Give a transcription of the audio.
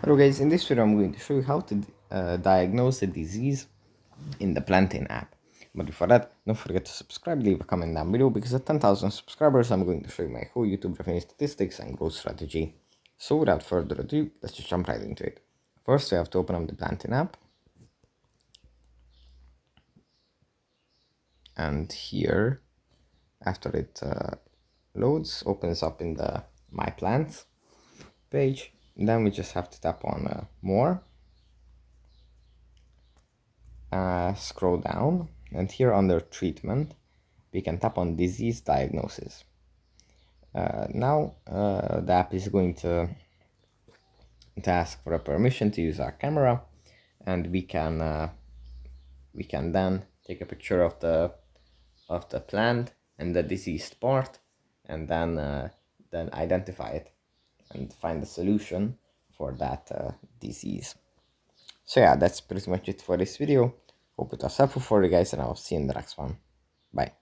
Hello guys, in this video I'm going to show you how to diagnose a disease in the PlantIn app. But before that, don't forget to subscribe, leave a comment down below, because at 10,000 subscribers I'm going to show you my whole YouTube revenue statistics and growth strategy. So without further ado, let's just jump right into it. First we have to open up the PlantIn app. And here, after it loads, opens up in the My Plants page. Then we just have to tap on More. Scroll down, and here under treatment we can tap on disease diagnosis. Now the app is going to ask for a permission to use our camera, and we can then take a picture of the plant and the diseased part, and then identify it and find a solution for that disease. So yeah, that's pretty much it for this video. Hope it was helpful for you guys, and I'll see you in the next one. Bye.